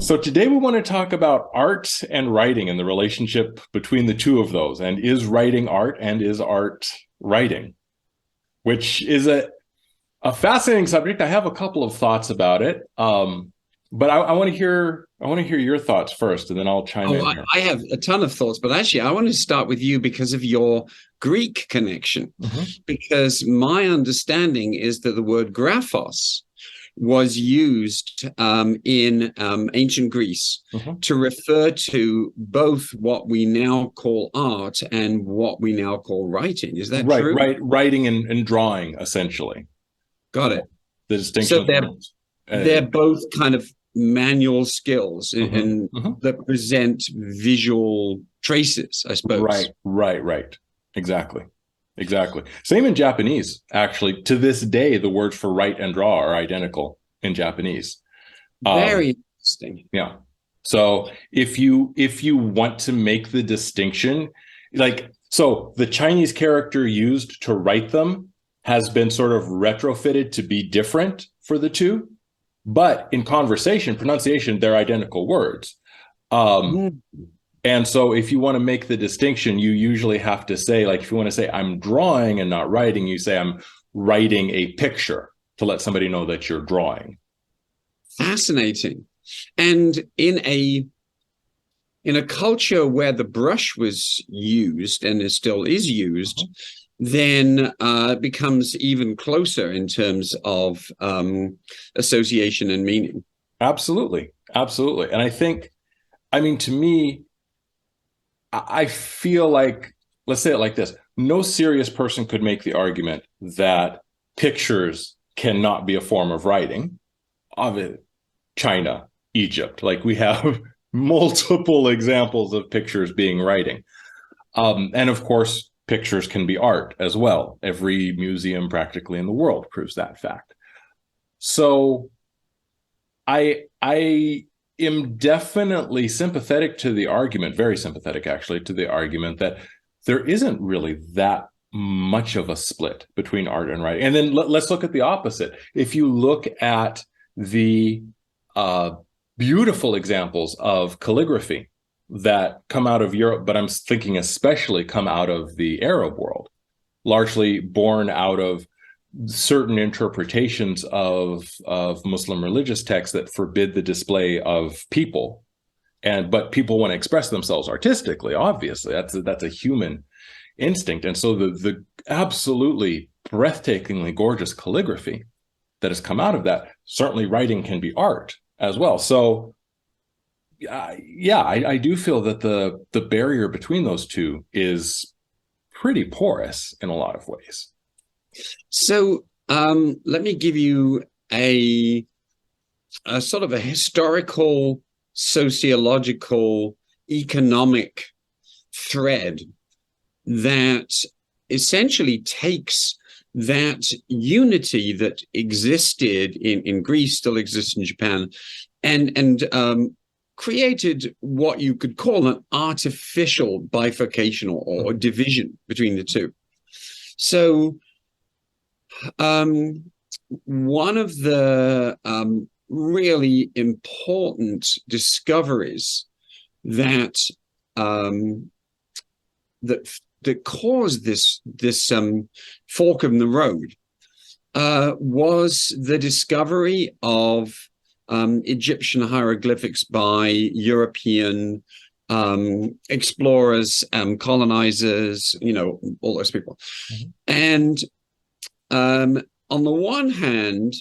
So today we want to talk about art and writing and the relationship between the two of those. And is writing art and is art writing? Which is a fascinating subject. I have a couple of thoughts about it. But I want to hear your thoughts first, and then I'll chime Oh, in I, here. I have a ton of thoughts, but actually, I want to start with you because of your Greek connection. Mhm. Because my understanding is that the word graphos was used in ancient Greece Mhm. to refer to both what we now call art and what we now call writing. Is that Right, true? right, writing and drawing, essentially. Got it. The So distinction. they're both kind of manual skills Mhm. and Mhm. that present visual traces, I Right, suppose. right. Exactly. Exactly. Same in Japanese, actually. To this day, the words for write and draw are identical in Japanese. Um, Very interesting. yeah. So if you want to make the distinction, so the Chinese character used to write them has been sort of retrofitted to be different for the two, but in conversation, pronunciation, they're identical words. Um, Mm. and so if you want to make the distinction, you usually have to say, like, if you want to say I'm drawing and not writing, you say I'm writing a picture to let somebody know that you're drawing. Fascinating. And in a culture where the brush was used and it still is used, Mhm. then it becomes even closer in terms of association and meaning. Absolutely. Absolutely. And I think, I mean, to me, I feel like, let's say it like this: no serious person could make the argument that pictures cannot be a form of writing. Of it, China, Egypt, like we have multiple examples of pictures being writing. And of course, pictures can be art as well. Every museum practically in the world proves that fact. So I am definitely sympathetic to the argument, very sympathetic actually, to the argument that there isn't really that much of a split between art and writing. And then let's look at the opposite. If you look at the uh, beautiful examples of calligraphy that come out of Europe, but I'm thinking especially come out of the Arab world, largely born out of certain interpretations of Muslim religious texts that forbid the display of people, and but people want to express themselves artistically. Obviously, that's a human instinct, and so the absolutely breathtakingly gorgeous calligraphy that has come out of that, certainly writing can be art as well. So yeah, I do feel that the barrier between those two is pretty porous in a lot of ways. So let me give you a, a sort of a historical, sociological, economic thread that essentially takes that unity that existed in Greece, still exists in Japan, and created what you could call an artificial bifurcation or division between the two. So um, one of the really important discoveries that um, that that caused this fork in the road was the discovery of Egyptian hieroglyphics by European explorers, colonizers, all those people. Mhm. And on the one hand,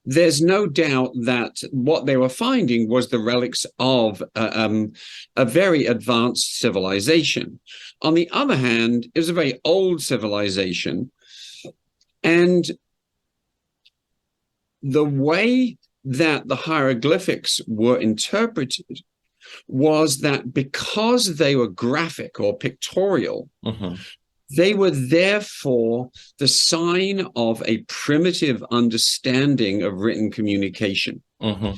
there's no doubt that what they were finding was the relics of a very advanced civilization. On the other hand, it was a very old civilization. And the way that the hieroglyphics were interpreted was that because they were graphic or pictorial, Mhm. they were therefore the sign of a primitive understanding of written communication. Mhm.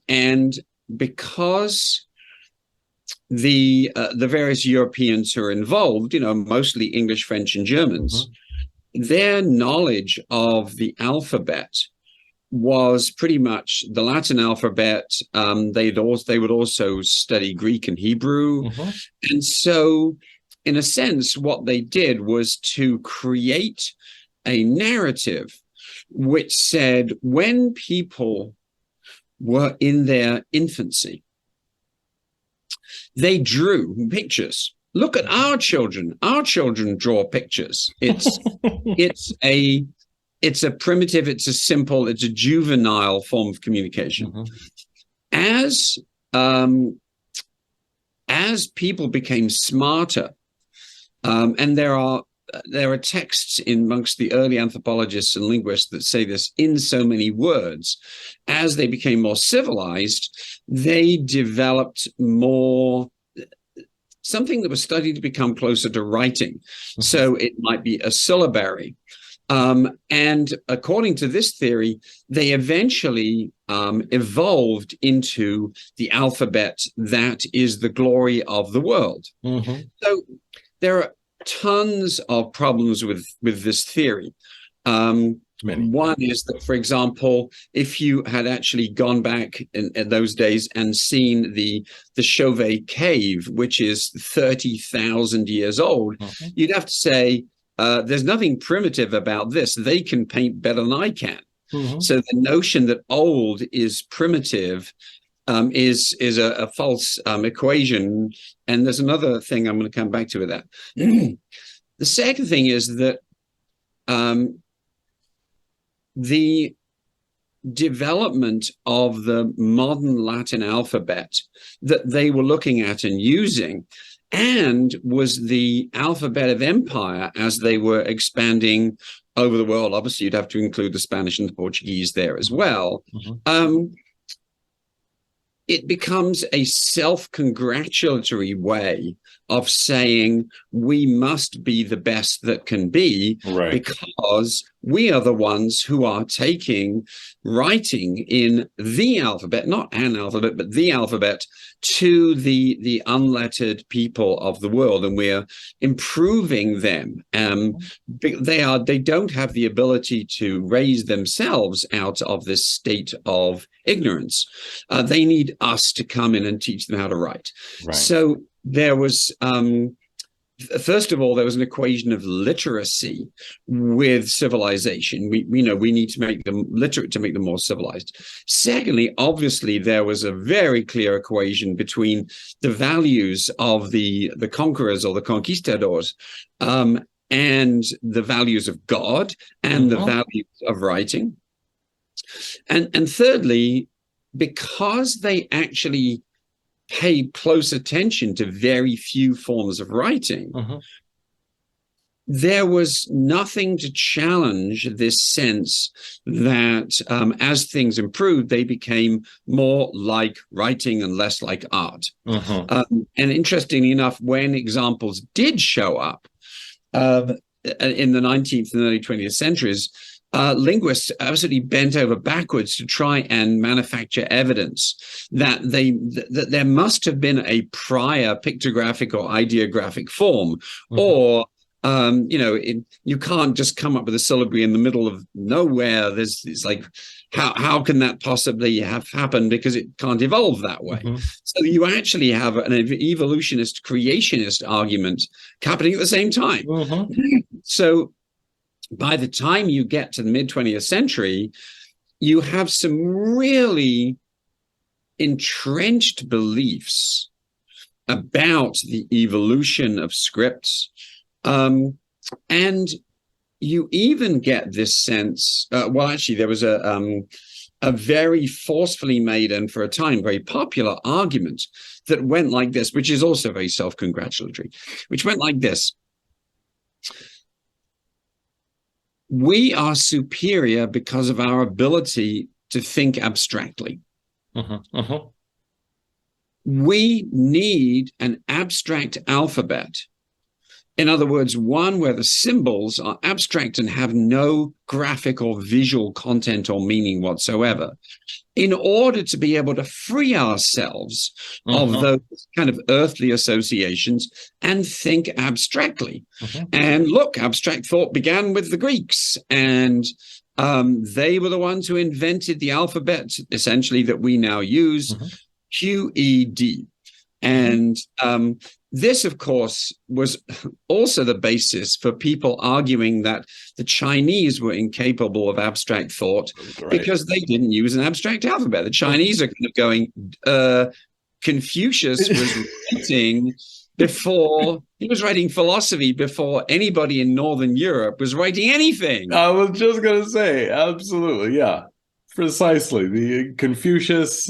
And because the various Europeans who are involved, mostly English, French, and Germans, Mhm. their knowledge of the alphabet was pretty much the Latin alphabet. They would also study Greek and Hebrew. And so, in a sense, what they did was to create a narrative which said when people were in their infancy, they drew pictures. Look at our children. Our children draw pictures. It's a primitive, it's a simple, it's a juvenile form of communication. As people became smarter, and there are texts amongst the early anthropologists and linguists that say this in so many words. As they became more civilized, they developed something that was studied to become closer to writing. So it might be a syllabary. And according to this theory, they eventually evolved into the alphabet that is the glory of the world. So there are tons of problems with this theory. One is that, for example, if you had actually gone back in those days and seen the Chauvet cave, which is 30,000 years old, you'd have to say, there's nothing primitive about this. They can paint better than I can. So the notion that old is primitive is a false equation. And there's another thing I'm going to come back to with that. The second thing is that the development of the modern Latin alphabet that they were looking at and using, and was the alphabet of empire as they were expanding over the world. Obviously, you'd have to include the Spanish and the Portuguese there as well. It becomes a self-congratulatory way of saying we must be the best that can be, because we are the ones who are taking writing in the alphabet, not an alphabet, but the alphabet, to the unlettered people of the world, and we're improving them. They don't have the ability to raise themselves out of this state of ignorance. They need us to come in and teach them how to write. So there was, first of all, there was an equation of literacy with civilization. We know we need to make them literate to make them more civilized. Secondly, obviously, there was a very clear equation between the values of the conquerors or the conquistadors and the values of God and the values of writing. And thirdly, because they actually paid close attention to very few forms of writing, there was nothing to challenge this sense that as things improved, they became more like writing and less like art. And interestingly enough, when examples did show up in the 19th and early 20th centuries, linguists absolutely bent over backwards to try and manufacture evidence that there must have been a prior pictographic or ideographic form, or you can't just come up with a syllabary in the middle of nowhere. It's like, how can that possibly have happened? Because it can't evolve that way. So you actually have an evolutionist creationist argument happening at the same time. So by the time you get to the mid-20th century, you have some really entrenched beliefs about the evolution of scripts. And you even get this sense, actually, there was a very forcefully made and for a time very popular argument that went like this, which is also very self-congratulatory, which went like this. We are superior because of our ability to think abstractly. We need an abstract alphabet. In other words, one where the symbols are abstract and have no graphic or visual content or meaning whatsoever, in order to be able to free ourselves of those kind of earthly associations and think abstractly. And look, abstract thought began with the Greeks, and They were the ones who invented the alphabet, essentially, that we now use, QED. And this, of course, was also the basis for people arguing that the Chinese were incapable of abstract thought because they didn't use an abstract alphabet. The Chinese are kind of going, Confucius was writing before, he was writing philosophy before anybody in Northern Europe was writing anything. I was just going to say, absolutely, yeah, precisely. The Confucius,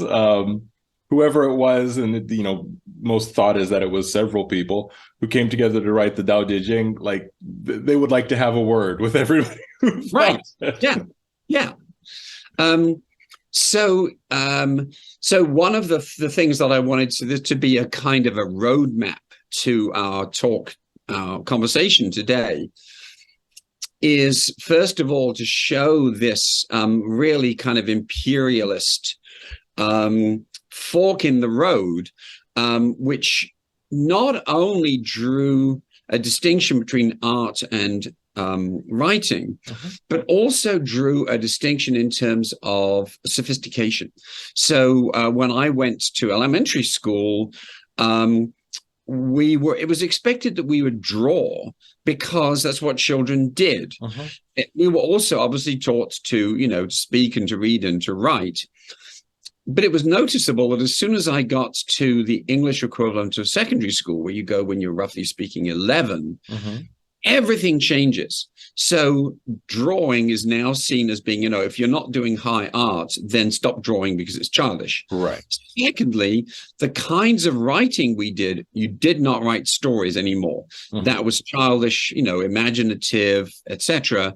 whoever it was, and most thought is that it was several people who came together to write the Tao Te Ching. Like they would like to have a word with everybody. Right? Yeah. So one of the things that I wanted to be a kind of a roadmap to our conversation today is, first of all, to show this really kind of imperialist fork in the road, which not only drew a distinction between art and writing, but also drew a distinction in terms of sophistication. So when I went to elementary school, it was expected that we would draw because that's what children did. We were also obviously taught to speak and to read and to write. But it was noticeable that as soon as I got to the English equivalent of secondary school, where you go when you're roughly speaking 11, everything changes. So drawing is now seen as being, if you're not doing high art, then stop drawing because it's childish. Right. Secondly, the kinds of writing we did, you did not write stories anymore. That was childish, imaginative, etc.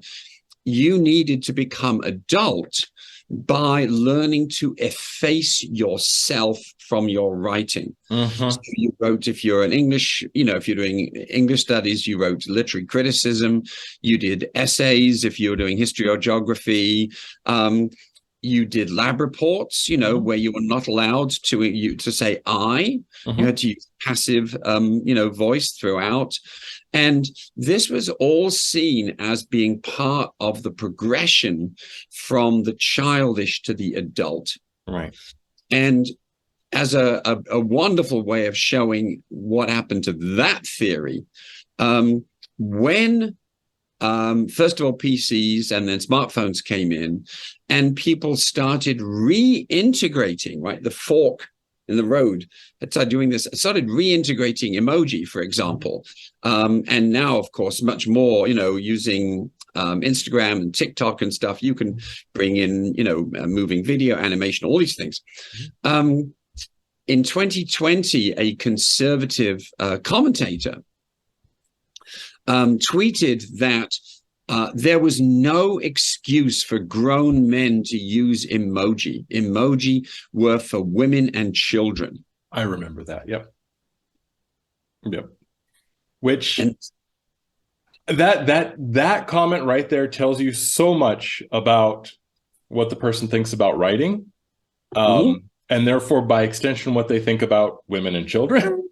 You needed to become adult by learning to efface yourself from your writing. So you wrote, if you're an English, if you're doing English studies, you wrote literary criticism, you did essays, if you're doing history or geography, you did lab reports, where you were not allowed to say I, you had to use passive, voice throughout. And this was all seen as being part of the progression from the childish to the adult. Right. And as a wonderful way of showing what happened to that theory, when first of all PCs and then smartphones came in, and people started reintegrating, right, the fork in the road. It started doing this. It started reintegrating emoji, for example, and now, of course, much more. Using Instagram and TikTok and stuff, you can bring in, moving video, animation, all these things. In 2020, a conservative commentator tweeted that there was no excuse for grown men to use emoji. Emoji were for women and children. I remember that. Yep. Which that comment right there tells you so much about what the person thinks about writing, and therefore, by extension, what they think about women and children.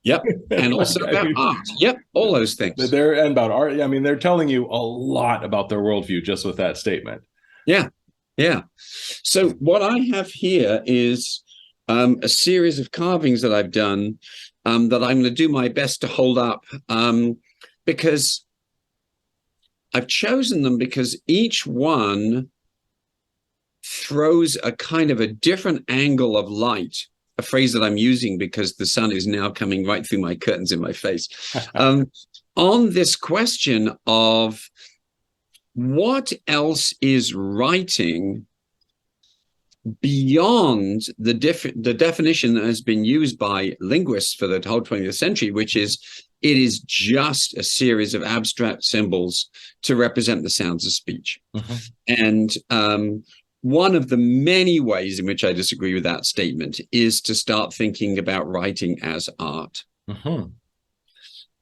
Yep. And also about art. Yep. All those things. And about art. I mean, they're telling you a lot about their worldview just with that statement. Yeah. Yeah. So what I have here is a series of carvings that I've done that I'm going to do my best to hold up because I've chosen them because each one throws a kind of a different angle of light, a phrase that I'm using because the sun is now coming right through my curtains in my face, on this question of what else is writing beyond the definition that has been used by linguists for the whole 20th century, which is it is just a series of abstract symbols to represent the sounds of speech. And one of the many ways in which I disagree with that statement is to start thinking about writing as art.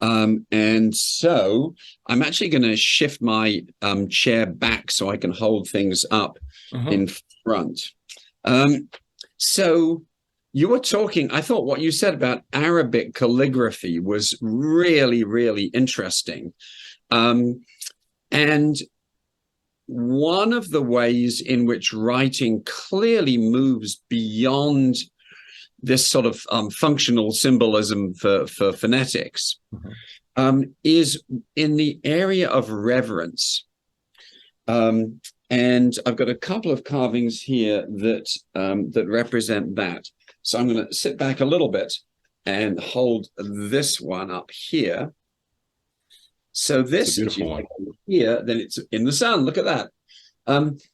And so I'm actually going to shift my chair back so I can hold things up in front. So you were talking, I thought what you said about Arabic calligraphy was really, really interesting. And one of the ways in which writing clearly moves beyond this sort of functional symbolism for phonetics is in the area of reverence. And I've got a couple of carvings here that that represent that. So I'm going to sit back a little bit and hold this one up here. So this is one here, then it's in the sun. Look at that.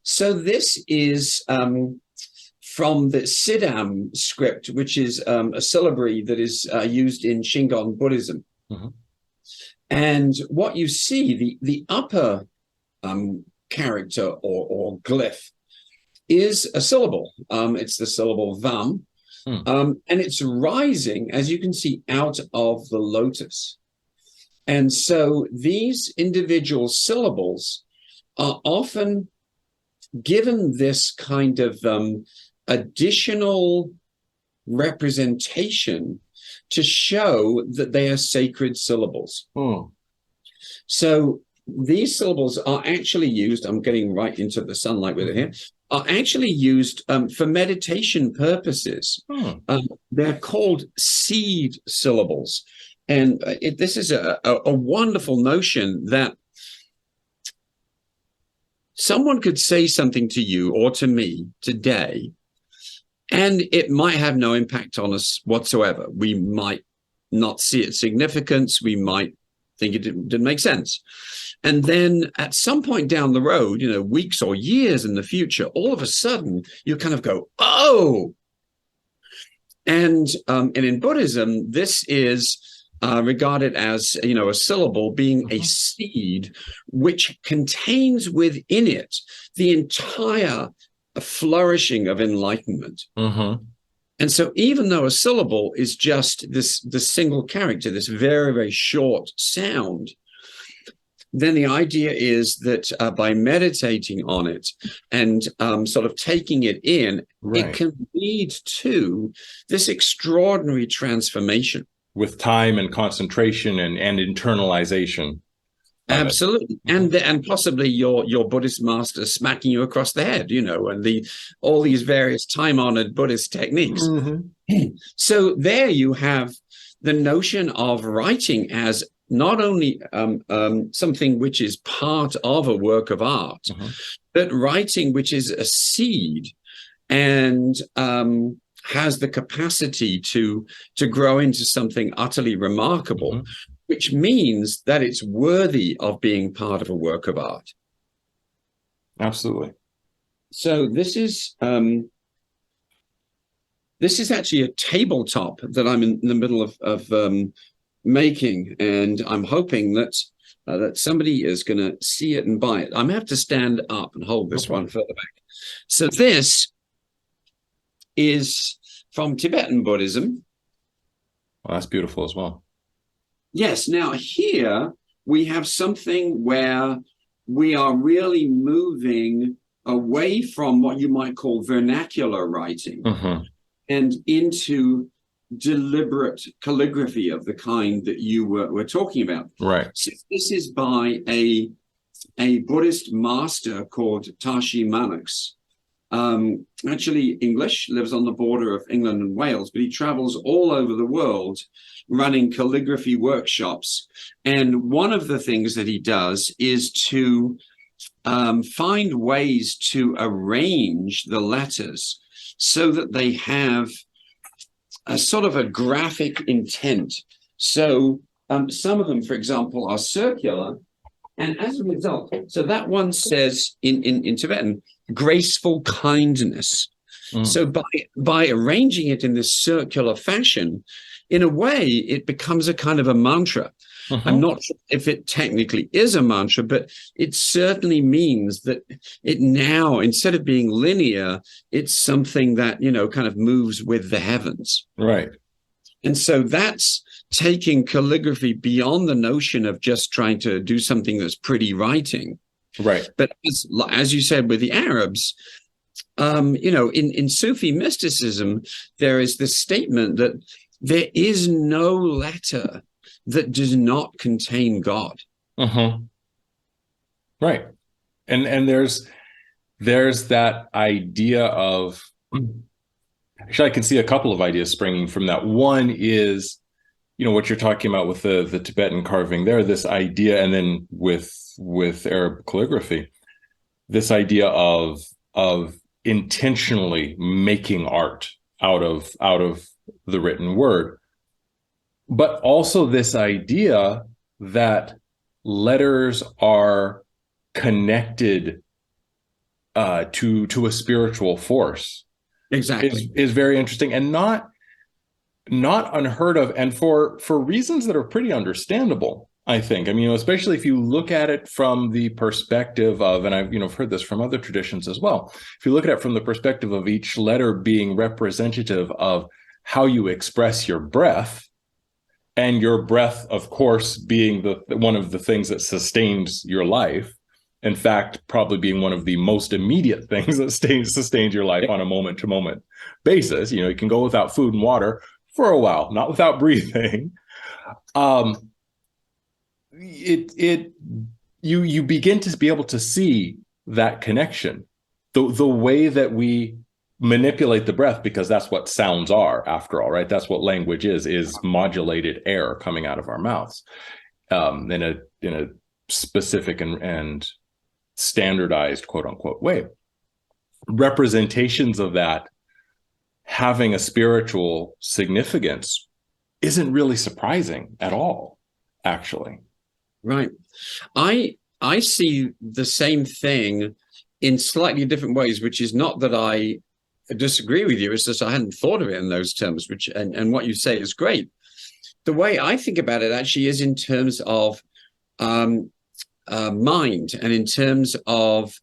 So this is from the Siddham script, which is a syllabary that is used in Shingon Buddhism. And what you see, the upper character or glyph is a syllable. It's the syllable vam. And it's rising, as you can see, out of the lotus. And so these individual syllables are often given this kind of additional representation to show that they are sacred syllables. So these syllables are actually used, I'm getting right into the sunlight with it here, are actually used for meditation purposes. They're called seed syllables. And this is a wonderful notion that someone could say something to you or to me today, and it might have no impact on us whatsoever. We might not see its significance. We might think it didn't make sense. And then at some point down the road, weeks or years in the future, all of a sudden you kind of go, oh. And in Buddhism, this is regarded as, a syllable being a seed which contains within it the entire flourishing of enlightenment. And so even though a syllable is just this single character, this very, very short sound, then the idea is that by meditating on it and sort of taking it in, it can lead to this extraordinary transformation. With time and concentration and internalization. Absolutely. And possibly your Buddhist master smacking you across the head, and all these various time-honored Buddhist techniques. So there you have the notion of writing as not only something which is part of a work of art, but writing which is a seed and has the capacity to grow into something utterly remarkable, which means that it's worthy of being part of a work of art. Absolutely. So this is actually a tabletop that I'm in the middle of making, and I'm hoping that that somebody is going to see it and buy it. I'm going to have to stand up and hold this one further back. So this is from Tibetan Buddhism. Well, that's beautiful as well. Yes. Now here we have something where we are really moving away from what you might call vernacular writing and into deliberate calligraphy of the kind that you were talking about. Right. So this is by a Buddhist master called Tashi Manox. Actually English, lives on the border of England and Wales, but he travels all over the world running calligraphy workshops. And one of the things that he does is to find ways to arrange the letters so that they have a sort of a graphic intent. So some of them, for example, are circular. And as a result, so that one says in Tibetan, graceful kindness. So by arranging it in this circular fashion, in a way, it becomes a kind of a mantra. I'm not sure if it technically is a mantra, but it certainly means that it now, instead of being linear, it's something that, kind of moves with the heavens. Right. And so that's taking calligraphy beyond the notion of just trying to do something that's pretty writing. Right. But as you said with the Arabs, in Sufi mysticism, there is this statement that there is no letter that does not contain God. Right. And there's that idea of, actually, I can see a couple of ideas springing from that. One is, what you're talking about with the Tibetan carving there, this idea, and then with Arab calligraphy, this idea of intentionally making art out of the written word, but also this idea that letters are connected to a spiritual force. Exactly. Is very interesting, and not unheard of, and for reasons that are pretty understandable, I think. I mean, especially if you look at it from the perspective of, and I've heard this from other traditions as well. If you look at it from the perspective of each letter being representative of how you express your breath, and your breath, of course, being one of the things that sustains your life. In fact, probably being one of the most immediate things that sustains your life on a moment-to-moment basis. You can go without food and water for a while, not without breathing. You begin to be able to see that connection, the way that we manipulate the breath, because that's what sounds are, after all, right? That's what language is modulated air coming out of our mouths, in a specific and standardized, quote unquote, way. Representations of that having a spiritual significance isn't really surprising at all, actually. Right. I see the same thing in slightly different ways, which is not that I disagree with you. It's just I hadn't thought of it in those terms, and what you say is great. The way I think about it actually is in terms of mind, and in terms of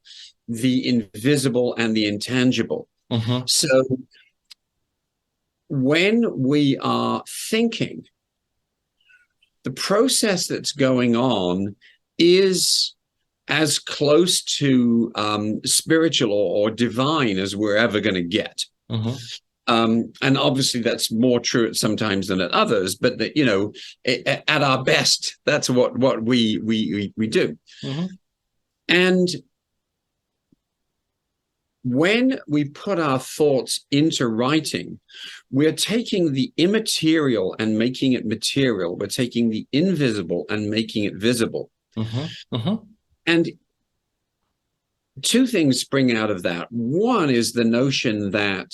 the invisible and the intangible. Mm-hmm. So when we are thinking, the process that's going on is as close to spiritual or divine as we're ever going to get. Mm-hmm. And obviously that's more true at sometimes than at others, but at our best, that's what we do. Mm-hmm. And when we put our thoughts into writing, we're taking the immaterial and making it material. We're taking the invisible and making it visible. Mm-hmm. Mm-hmm. And two things spring out of that. One is the notion that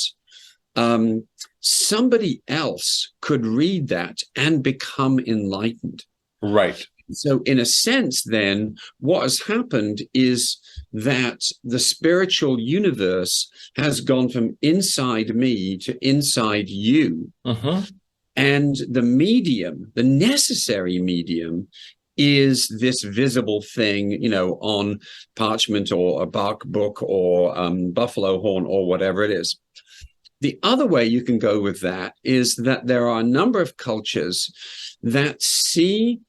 somebody else could read that and become enlightened. Right. So in a sense, then, what has happened is that the spiritual universe has gone from inside me to inside you. Mm-hmm. And the medium, the necessary medium, is this visible thing, on parchment or a bark book or buffalo horn or whatever it is. The other way you can go with that is that there are a number of cultures that see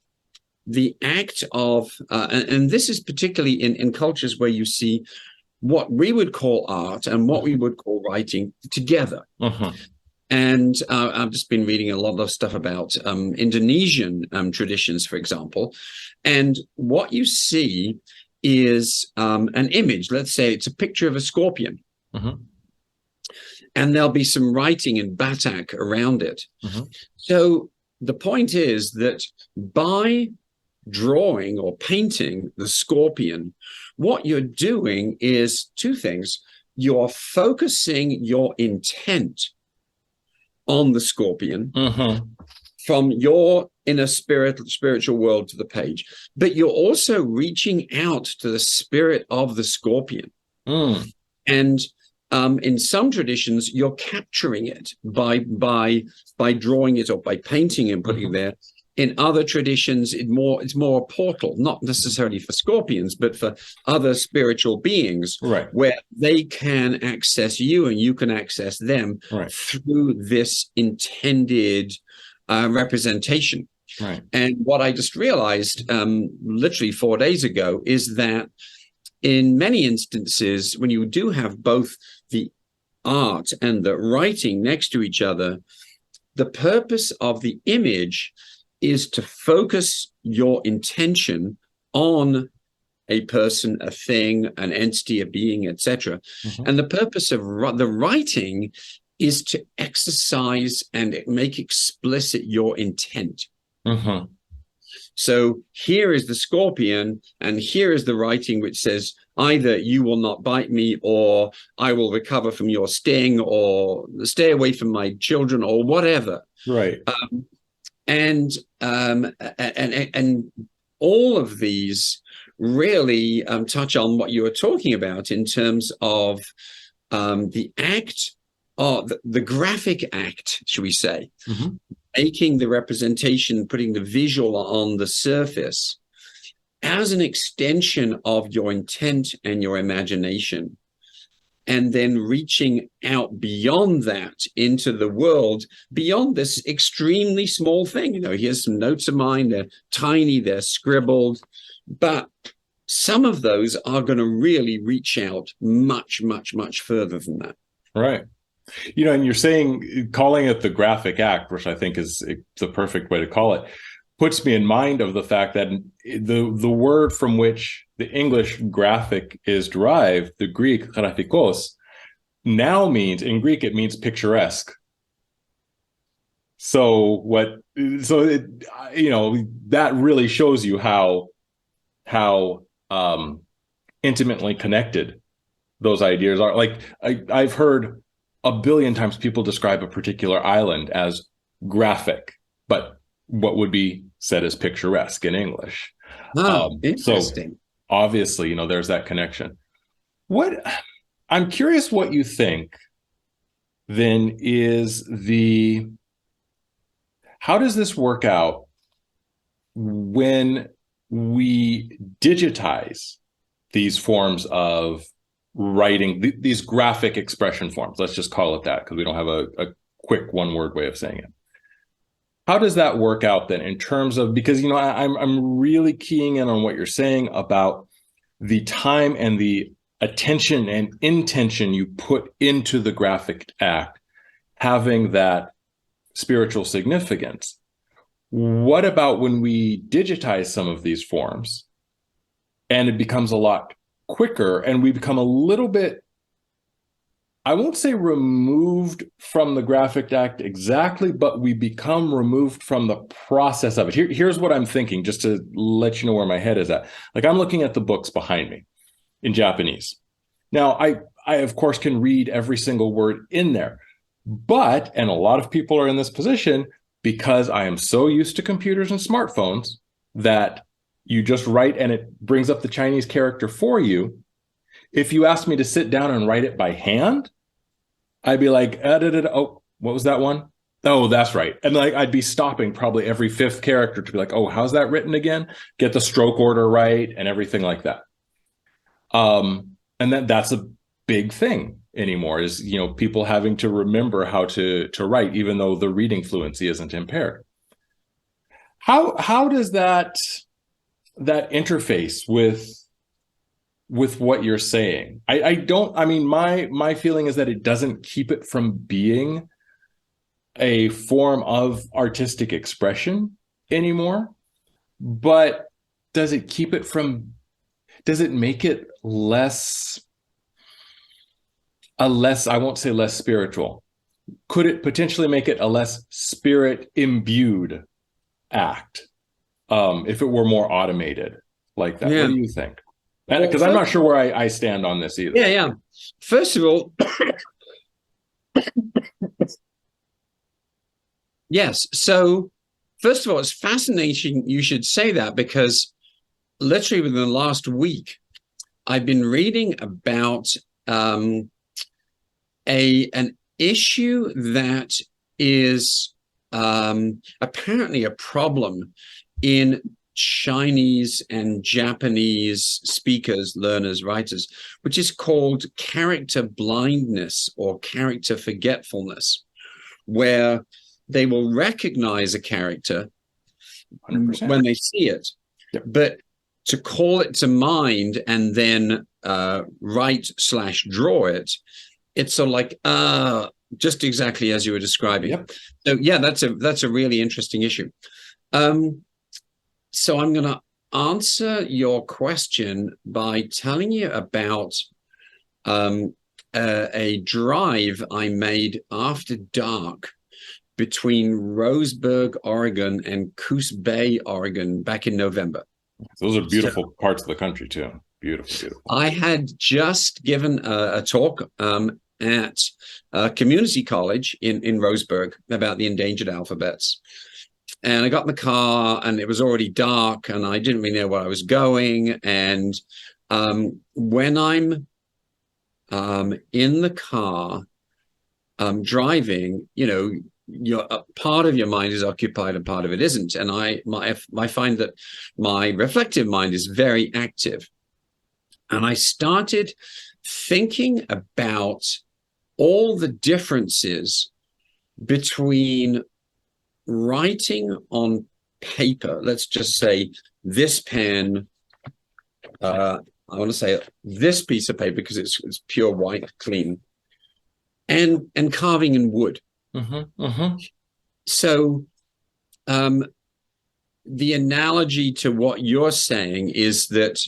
the act of, and this is particularly in cultures where you see what we would call art and what we would call writing together. Mm-hmm. And I've just been reading a lot of stuff about Indonesian traditions, for example. And what you see is an image. Let's say it's a picture of a scorpion. Mm-hmm. And there'll be some writing in Batak around it. Mm-hmm. So the point is that by drawing or painting the scorpion, what you're doing is two things. You're focusing your intent on the scorpion, mm-hmm, from your inner spiritual world to the page, but you're also reaching out to the spirit of the scorpion. Mm. And in some traditions, you're capturing it by drawing it or by painting and putting mm-hmm. it there. In other traditions, it's more a portal, not necessarily for scorpions, but for other spiritual beings, right, where they can access you and you can access them, right, through this intended representation. Right. And what I just realized literally 4 days ago is that in many instances, when you do have both the art and the writing next to each other, the purpose of the image is to focus your intention on a person, a thing, an entity, a being, etc. And the purpose of the writing is to exercise and make explicit your intent. So here is the scorpion, and here is the writing which says either you will not bite me, or I will recover from your sting, or stay away from my children, or whatever. Right. And all of these really touch on what you were talking about in terms of the act, or the graphic act, should we say, making the representation, putting the visual on the surface as an extension of your intent and your imagination, and then reaching out beyond that into the world, beyond this extremely small thing. Here's some notes of mine. They're tiny, they're scribbled, but some of those are going to really reach out much, much, much further than that. Right. And you're saying, calling it the graphic act, which I think is the perfect way to call it, puts me in mind of the fact that the word from which the English graphic is derived, the Greek graphikos, now means, in Greek, it means picturesque. So that really shows you how intimately connected those ideas are. Like I've heard a billion times people describe a particular island as graphic, but what would be said as picturesque in English. Interesting. So obviously, there's that connection. I'm curious what you think then is how does this work out when we digitize these forms of writing, these graphic expression forms? Let's just call it that, because we don't have a quick one-word way of saying it. How does that work out then in terms of, because I'm really keying in on what you're saying about the time and the attention and intention you put into the graphic act having that spiritual significance. What about when we digitize some of these forms and it becomes a lot quicker and we become a little bit, I won't say removed from the graphic act exactly, but we become removed from the process of it. Here's what I'm thinking, just to let you know where my head is at. Like, I'm looking at the books behind me in Japanese. Now, I of course can read every single word in there, but, and a lot of people are in this position because I am so used to computers and smartphones that you just write and it brings up the Chinese character for you. If you ask me to sit down and write it by hand, I'd be like, oh, what was that one? Oh, that's right. And like, I'd be stopping probably every fifth character to be like, oh, how's that written again? Get the stroke order right and everything like that. And that's a big thing anymore, is, people having to remember how to write, even though the reading fluency isn't impaired. How does that interface with what you're saying? My feeling is that it doesn't keep it from being a form of artistic expression anymore, but does it make it less, I won't say less spiritual. Could it potentially make it a less spirit imbued act if it were more automated like that? What do you think? Because I'm not sure where I stand on this either. Yeah. First of all, yes. So first of all, it's fascinating you should say that, because literally within the last week, I've been reading about an issue that is apparently a problem in Chinese and Japanese speakers, learners, writers, which is called character blindness or character forgetfulness, where they will recognize a character 100%. When they see it, but to call it to mind and then write/draw it, it's sort of like just exactly as you were describing. Yep. So yeah, that's a really interesting issue. So I'm going to answer your question by telling you about a drive I made after dark between Roseburg, Oregon, and Coos Bay, Oregon, back in November. Those are beautiful parts of the country too. Beautiful, beautiful. I had just given a talk at a community college in Roseburg about the endangered alphabets. And I got in the car and it was already dark and I didn't really know where I was going. And when I'm in the car driving, you know, your part of your mind is occupied and part of it isn't. And I find that my reflective mind is very active. And I started thinking about all the differences between writing on paper. Let's just say this pen, I want to say this piece of paper because it's pure white, clean, and carving in wood. So the analogy to what you're saying is that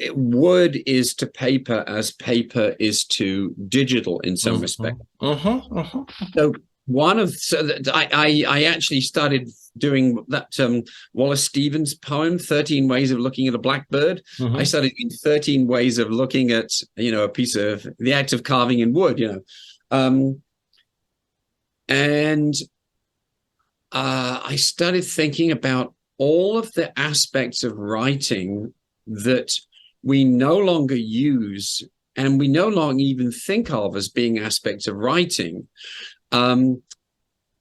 wood is to paper as paper is to digital in some respect. So I actually started doing that Wallace Stevens poem, 13 Ways of Looking at a Blackbird. I started doing 13 ways of looking at, you know, a piece of the act of carving in wood, you know. And I started thinking about all of the aspects of writing that we no longer use and we no longer even think of as being aspects of writing,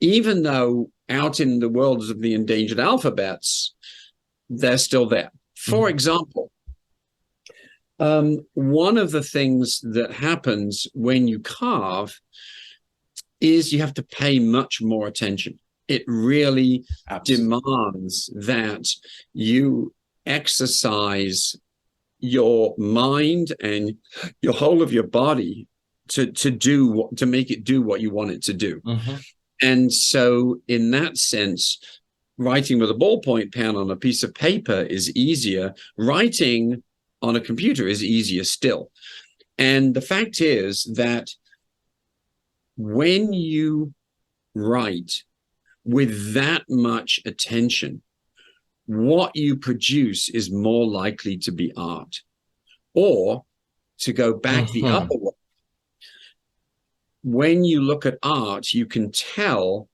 even though out in the worlds of the endangered alphabets, they're still there. For example, one of the things that happens when you carve is you have to pay much more attention. It really demands that you exercise your mind and your whole of your body to make it do what you want it to do. And so in that sense, writing with a ballpoint pen on a piece of paper is easier. Writing on a computer is easier still. And the fact is that when you write with that much attention, what you produce is more likely to be art. Or to go back the other way, when you look at art, you can tell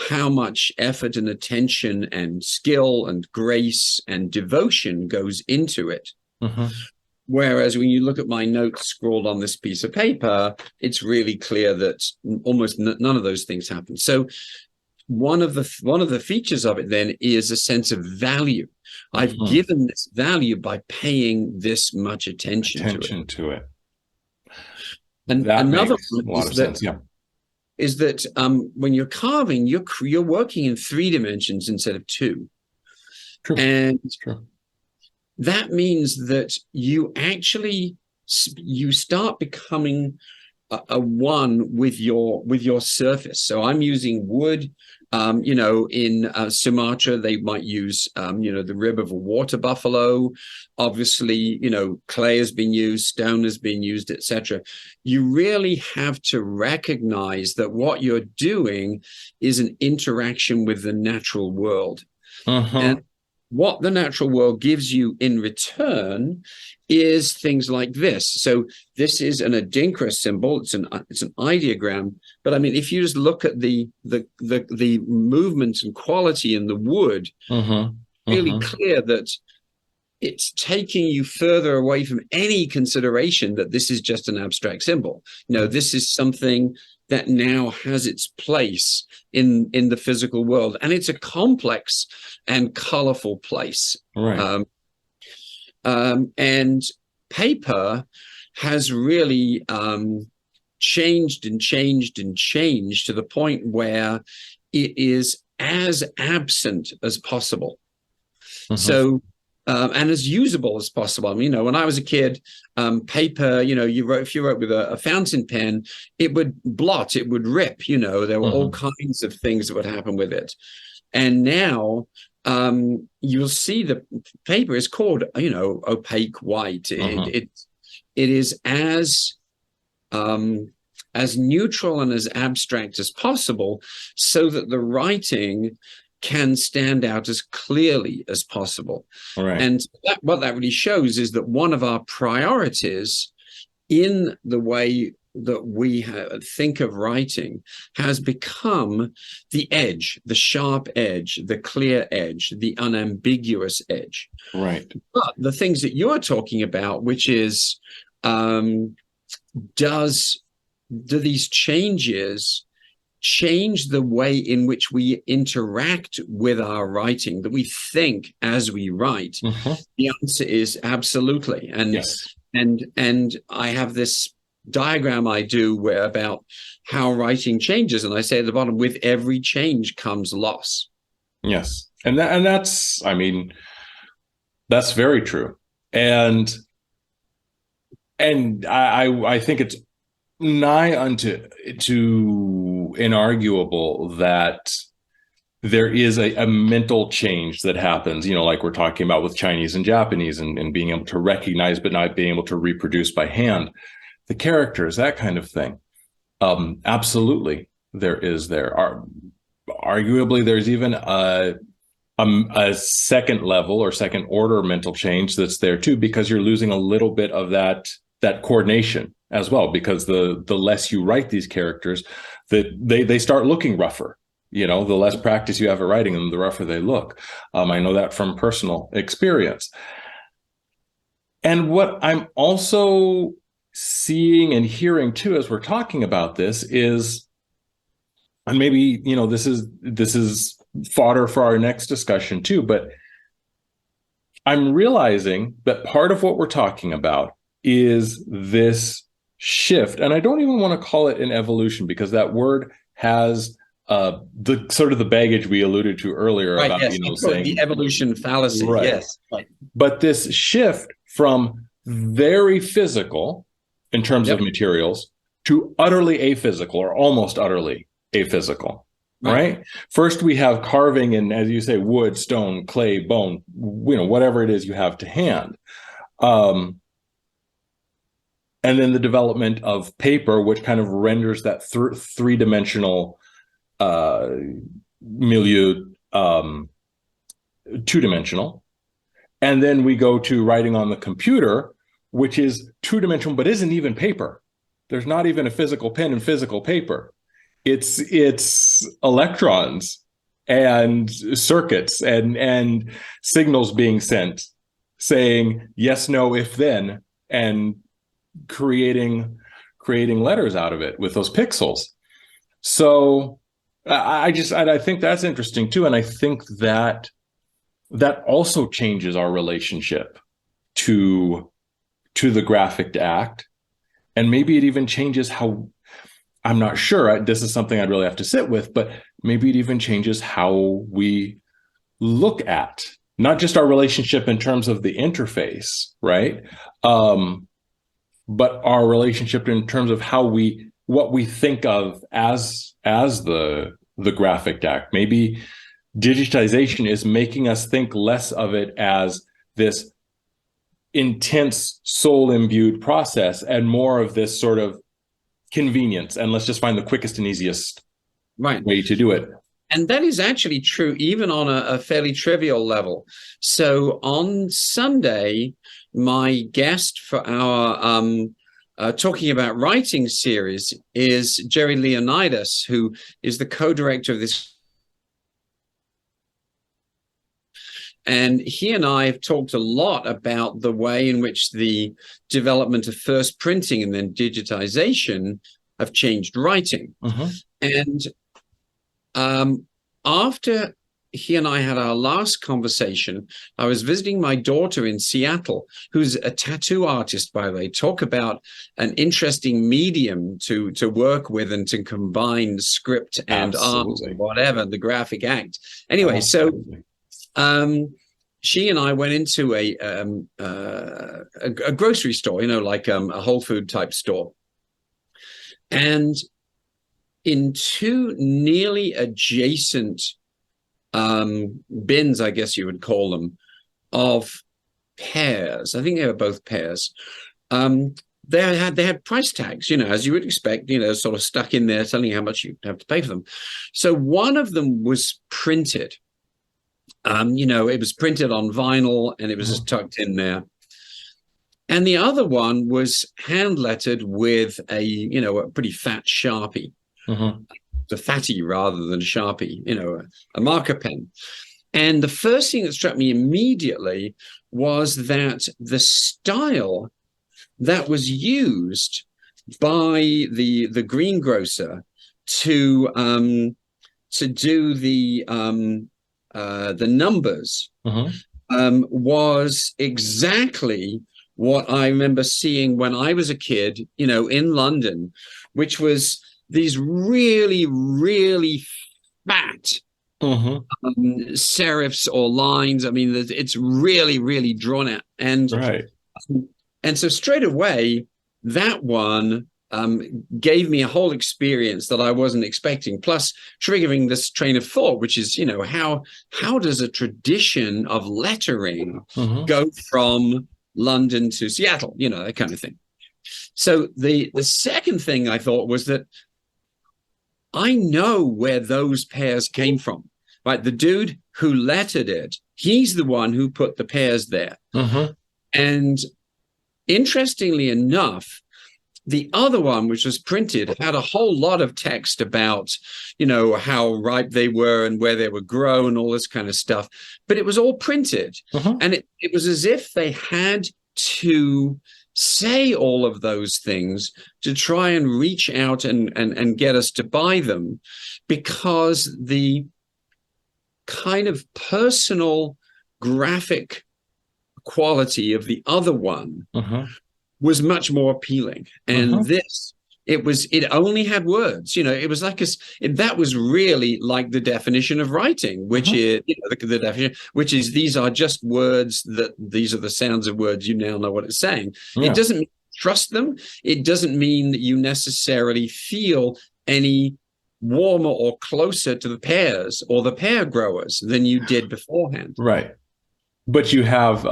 how much effort and attention and skill and grace and devotion goes into it. Whereas when you look at my notes scrawled on this piece of paper, it's really clear that almost none of those things happen. So one of the features of it then is a sense of value. I've given this value by paying this much attention to it. And that another makes a lot of sense. Is that when you're carving, you're working in 3 dimensions instead of 2. True. And True. That means that you actually start becoming a one with your surface. So I'm using wood. You know, in Sumatra, they might use, you know, the rib of a water buffalo. Obviously, you know, clay has been used, stone has been used, etc. You really have to recognize that what you're doing is an interaction with the natural world. And what the natural world gives you in return is things like this. So this is an Adinkra symbol. It's an ideogram. But I mean, if you just look at the movement and quality in the wood, really clear that it's taking you further away from any consideration that this is just an abstract symbol. No, this is something that now has its place in the physical world, and it's a complex and colorful place. Right. And paper has really changed and changed and changed to the point where it is as absent as possible. So and as usable as possible. I mean, you know, when I was a kid, paper, you know, if you wrote with a fountain pen, it would blot, it would rip, you know, there were all kinds of things that would happen with it. And now you'll see the paper is called, opaque white. It is as neutral and as abstract as possible, so that the writing can stand out as clearly as possible. Right. And what that really shows is that one of our priorities in the way that we think of writing has become the edge, the sharp edge, the clear edge, the unambiguous edge. Right. But the things that you're talking about, which is, do these changes change the way in which we interact with our writing, that we think as we write? The answer is absolutely. And yes. and I have this diagram I do about how writing changes, and I say at the bottom, with every change comes loss. Yes. And that's, I mean, that's very true. And I think it's nigh unto inarguable that there is a mental change that happens, like we're talking about with Chinese and Japanese, and being able to recognize but not being able to reproduce by hand the characters, that kind of thing. Absolutely, arguably there's even a second level or second order mental change that's there too, because you're losing a little bit of that coordination as well, because the less you write these characters, that they start looking rougher. The less practice you have at writing them, the rougher they look. I know that from personal experience. And what I'm also seeing and hearing too, as we're talking about this, is, and maybe this is fodder for our next discussion too, but I'm realizing that part of what we're talking about is this shift, and I don't even want to call it an evolution, because that word has the sort of the baggage we alluded to earlier, right, about, yes, saying the evolution fallacy. Right. Yes, right. But this shift from very physical in terms of materials to utterly aphysical, or almost utterly aphysical. Right. First, we have carving in, as you say, wood, stone, clay, bone, whatever it is you have to hand. And then the development of paper, which kind of renders that three-dimensional milieu two-dimensional. And then we go to writing on the computer, which is two-dimensional, but isn't even paper. There's not even a physical pen and physical paper. It's electrons and circuits and signals being sent, saying yes, no, if, then, and creating letters out of it with those pixels. So I think that's interesting too, and I think that also changes our relationship to the graphic act, and maybe it even changes how, I'm not sure, this is something I'd really have to sit with, but maybe it even changes how we look at not just our relationship in terms of the interface, right? But our relationship in terms of what we think of as the graphic act. Maybe digitization is making us think less of it as this intense soul-imbued process, and more of this sort of convenience, and let's just find the quickest and easiest way to do it. And that is actually true even on a fairly trivial level. So on Sunday, my guest for our Talking About Writing series is Jerry Leonidas, who is the co-director of this. And he and I have talked a lot about the way in which the development of first printing and then digitization have changed writing. And after he and I had our last conversation, I was visiting my daughter in Seattle, who's a tattoo artist, by the way. Talk about an interesting medium to work with and to combine script and art, whatever, the graphic act. Anyway, so she and I went into a grocery store, like a Whole Food type store. And in two nearly adjacent bins, I guess you would call them, of pairs. I think they were both pairs. Um, they had price tags, as you would expect, sort of stuck in there telling you how much you have to pay for them. So one of them was printed. It was printed on vinyl and it was just tucked in there. And the other one was hand lettered with a pretty fat Sharpie, the fatty rather than a Sharpie, a marker pen. And the first thing that struck me immediately was that the style that was used by the greengrocer to do the numbers was exactly what I remember seeing when I was a kid, in London, which was these really, really fat serifs or lines. I mean, it's really, really drawn out. And so straight away, that one gave me a whole experience that I wasn't expecting, plus triggering this train of thought, which is, how does a tradition of lettering go from London to Seattle, that kind of thing. So the second thing I thought was that I know where those pairs came from, right? The dude who lettered it, he's the one who put the pairs there. And interestingly enough, the other one, which was printed, had a whole lot of text about, how ripe they were and where they were grown, all this kind of stuff. But it was all printed. And it was as if they had to say all of those things to try and reach out and get us to buy them, because the kind of personal graphic quality of the other one was much more appealing. And it only had words, it was like that was really like the definition of writing, which is the definition, which is these are just words, that these are the sounds of words, you now know what it's saying. It doesn't mean trust them. It doesn't mean that you necessarily feel any warmer or closer to the pairs or the pair growers than you did beforehand. Right. But you have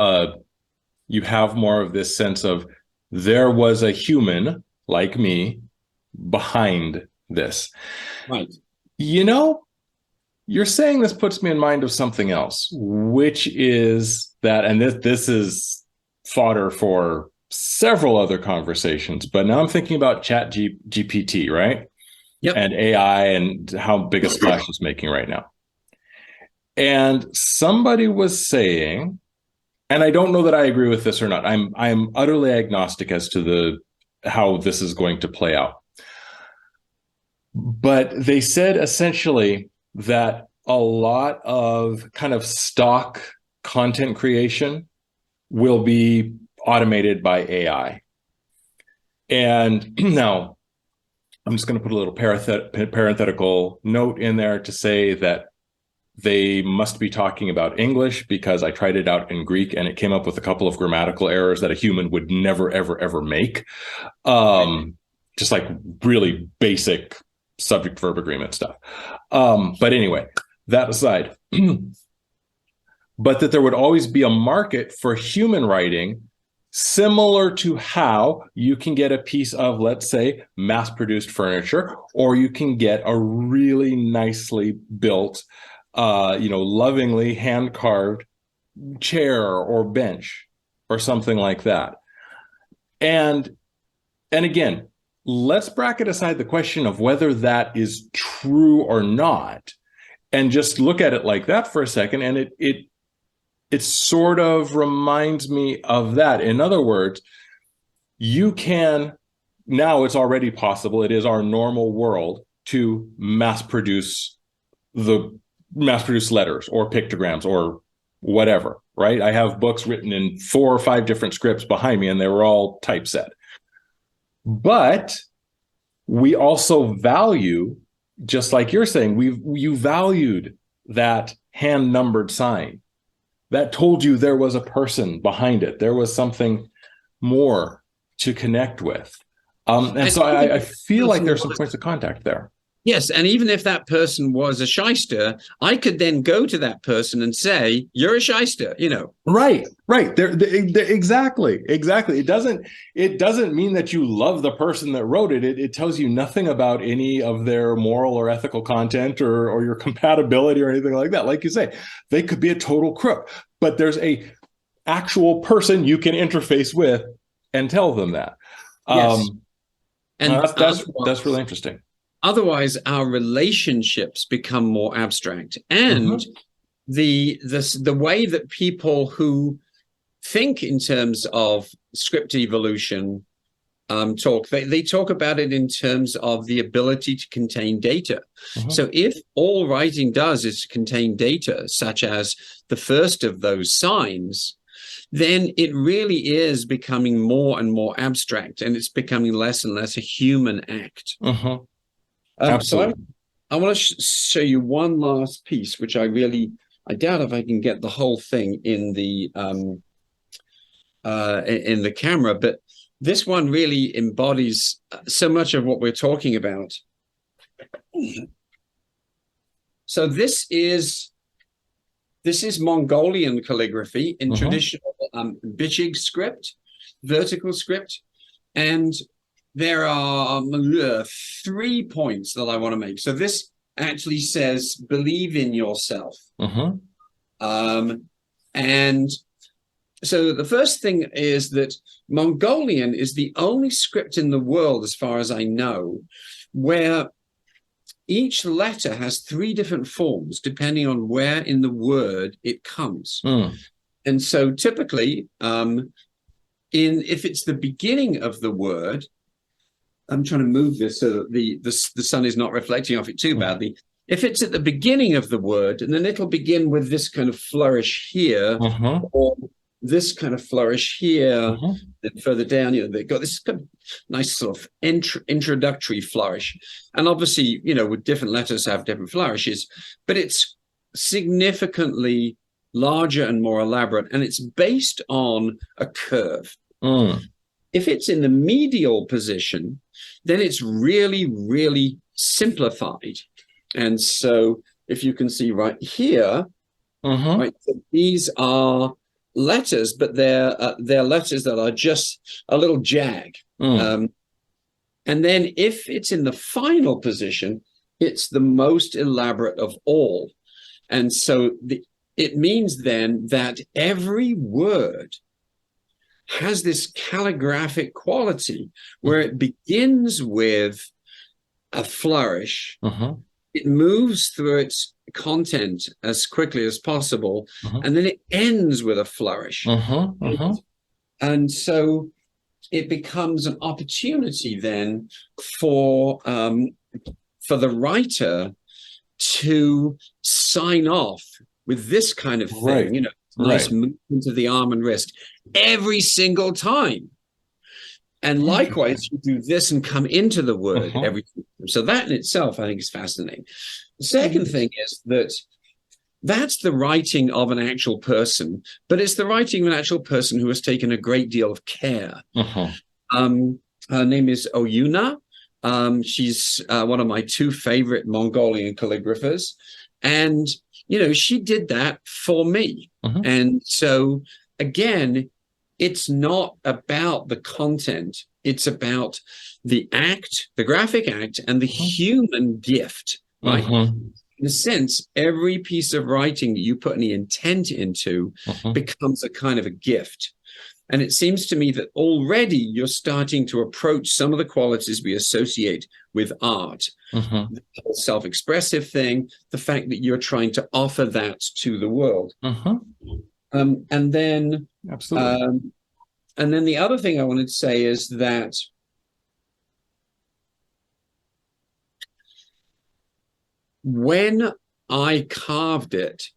more of this sense of, there was a human like me behind this. Right. You're saying this puts me in mind of something else, which is that, and this is fodder for several other conversations, but now I'm thinking about GPT, right? Yep. And AI and how big a splash it's making right now. And somebody was saying, and I don't know that I agree with this or not. I'm utterly agnostic as to how this is going to play out. But they said essentially that a lot of kind of stock content creation will be automated by AI. And now I'm just going to put a little parenthetical note in there to say that they must be talking about English, because I tried it out in Greek and it came up with a couple of grammatical errors that a human would never, ever, ever make. Just like really basic subject verb agreement stuff. But anyway, that aside, but that there would always be a market for human writing, similar to how you can get a piece of, let's say, mass-produced furniture, or you can get a really nicely built, lovingly hand-carved chair or bench or something like that. And again, let's bracket aside the question of whether that is true or not, and just look at it like that for a second. And it sort of reminds me of that. In other words, you can, now it's already possible, it is our normal world to mass produce letters or pictograms or whatever, right? I have books written in 4 or 5 different scripts behind me, and they were all typeset. But we also value, just like you're saying, you valued that hand-numbered sign that told you there was a person behind it. There was something more to connect with. And so I feel like there's some points of contact there. Yes, and even if that person was a shyster, I could then go to that person and say, "You're a shyster," you know. Right. Exactly. It doesn't mean that you love the person that wrote it. It tells you nothing about any of their moral or ethical content or your compatibility or anything like that. Like you say, they could be a total crook, but there's a actual person you can interface with and tell them that. Yes. And That's really interesting. otherwise, our relationships become more abstract, and the way that people who think in terms of script evolution talk, they talk about it in terms of the ability to contain data. So if all writing does is contain data, such as the first of those signs, then it really is becoming more and more abstract, and it's becoming less and less a human act. Absolutely. So I want to show you one last piece, which I doubt if I can get the whole thing in the camera, but this one really embodies so much of what we're talking about. So this is Mongolian calligraphy in traditional Bichig script, vertical script, and there are 3 points that I want to make. So this actually says, "Believe in yourself." And so the first thing is that Mongolian is the only script in the world, as far as I know, where each letter has 3 different forms depending on where in the word it comes. And so typically, if it's the beginning of the word, I'm trying to move this so that the sun is not reflecting off it too badly. If it's at the beginning of the word, and then it'll begin with this kind of flourish here, or this kind of flourish here, then further down, they've got this kind of nice sort of introductory flourish. And obviously, with different letters have different flourishes, but it's significantly larger and more elaborate, and it's based on a curve. If it's in the medial position, then it's really, really simplified. And so if you can see right here, right, so these are letters, but they're letters that are just a little jag. And then if it's in the final position, it's the most elaborate of all. And so it means then that every word has this calligraphic quality where it begins with a flourish. It moves through its content as quickly as possible, and then it ends with a flourish. And so it becomes an opportunity then for the writer to sign off with this kind of thing, nice movement of the arm and wrist every single time. And likewise, you do this and come into the word every time. So that in itself, I think, is fascinating. The second thing is that that's the writing of an actual person, but it's the writing of an actual person who has taken a great deal of care. Her name is Oyuna. She's one of my 2 favorite Mongolian calligraphers. And, she did that for me. And so, again, it's not about the content. It's about the act, the graphic act, and the human gift, right? In a sense, every piece of writing that you put any intent into becomes a kind of a gift. And it seems to me that already you're starting to approach some of the qualities we associate with art. The self-expressive thing, the fact that you're trying to offer that to the world. And then absolutely. And then the other thing I wanted to say is that when I carved it,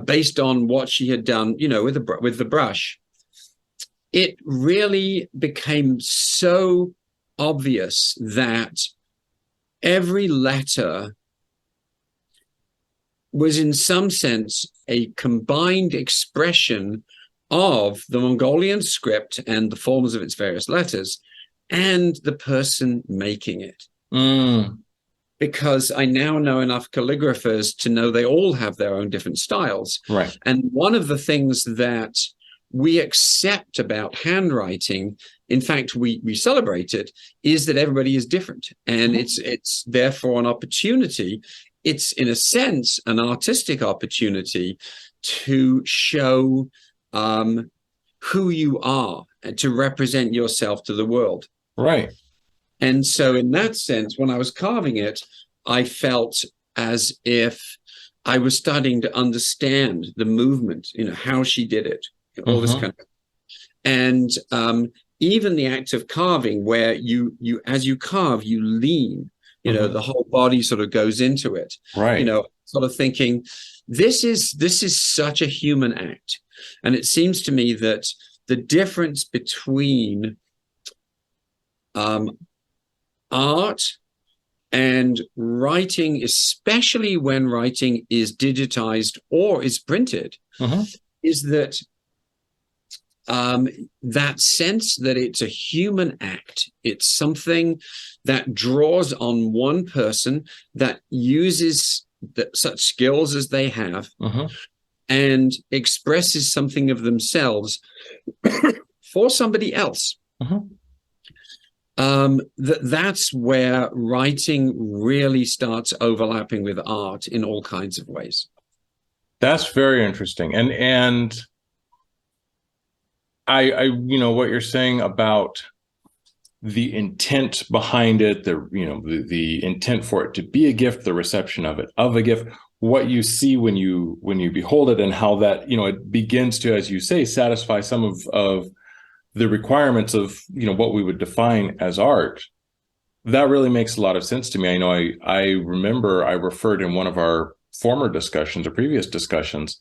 based on what she had done, with the brush, it really became so obvious that every letter was in some sense a combined expression of the Mongolian script and the forms of its various letters and the person making it. because I now know enough calligraphers to know they all have their own different styles. Right. And one of the things that we accept about handwriting, in fact, we celebrate it, is that everybody is different. And it's therefore an opportunity. It's, in a sense, an artistic opportunity to show who you are and to represent yourself to the world. Right. And so in that sense, when I was carving it, I felt as if I was starting to understand the movement, how she did it, all this kind of. And even the act of carving, where you as you carve, you lean, the whole body sort of goes into it. Right. Sort of thinking, this is such a human act. And it seems to me that the difference between art and writing, especially when writing is digitized or is printed, is that that sense that it's a human act. It's something that draws on one person, that uses such skills as they have, and expresses something of themselves for somebody else. That's where writing really starts overlapping with art in all kinds of ways. That's very interesting. And I what you're saying about the intent behind it, the intent for it to be a gift, the reception of a gift, what you see when you behold it, and how that, it begins to, as you say, satisfy some of the requirements of, what we would define as art. That really makes a lot of sense to me. I know I remember I referred in one of our former discussions or previous discussions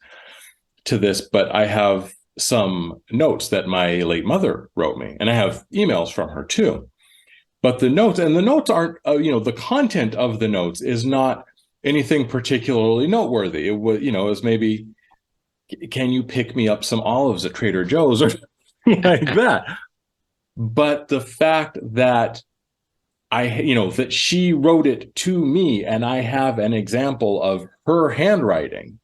to this, but I have some notes that my late mother wrote me, and I have emails from her too. But the notes aren't, the content of the notes is not anything particularly noteworthy. It was, it was maybe, can you pick me up some olives at Trader Joe's or like that. But the fact that that she wrote it to me, and I have an example of her handwriting,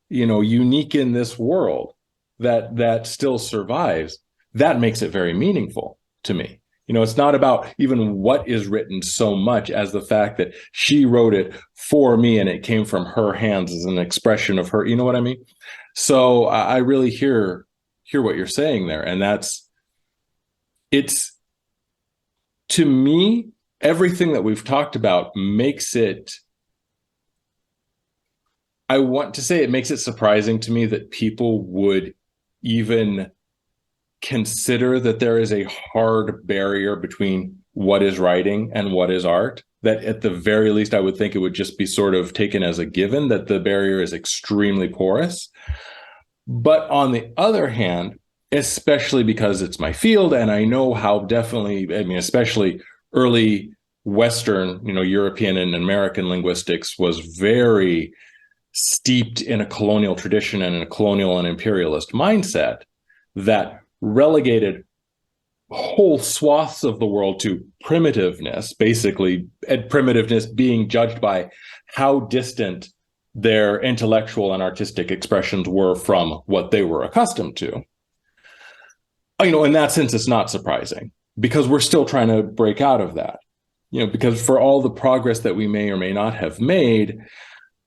unique in this world, that still survives, that makes it very meaningful to me. It's not about even what is written so much as the fact that she wrote it for me and it came from her hands as an expression of her, you know what I mean? So I really hear what you're saying there. And it's, to me, everything that we've talked about makes it, I want to say it makes it surprising to me that people would even consider that there is a hard barrier between what is writing and what is art. That at the very least, I would think it would just be sort of taken as a given that the barrier is extremely porous. But on the other hand, especially because it's my field, and I know how definitely, especially early Western, European and American linguistics was very steeped in a colonial tradition and in a colonial and imperialist mindset that relegated whole swaths of the world to primitiveness, basically, and primitiveness being judged by how distant their intellectual and artistic expressions were from what they were accustomed to. In that sense, it's not surprising, because we're still trying to break out of that. Because for all the progress that we may or may not have made,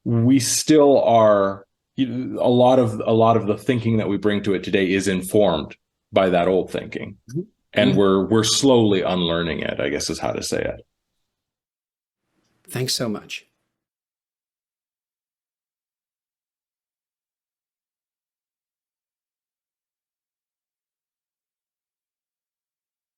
we still are, a lot of the thinking that we bring to it today is informed by that old thinking. And we're slowly unlearning it, I guess is how to say it. Thanks so much.